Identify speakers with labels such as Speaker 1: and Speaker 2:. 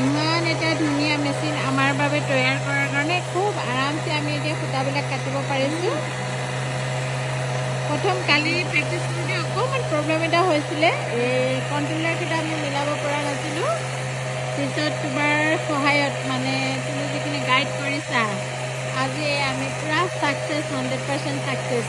Speaker 1: ইমান এটা ধুনীয়া মেচিন আমাৰ বাবে তৈয়াৰ কৰাৰ কাৰণে খুব আৰামছে আমি এতিয়া সূতাবিলাক কাটিব পাৰিছোঁ। প্ৰথম কালি প্ৰেক্টিছ কৰোঁতে অকণমান প্ৰব্লেম এটা হৈছিলে, এই কণ্ট্ৰলাৰকেইটা আমি মিলাব পৰা নাছিলোঁ। পিছত তোমাৰ সহায়ত মানে তুমি যিখিনি গাইড কৰিছা, আজি আমি পূৰা ছাকচেছ, 100% ছাকচেছ।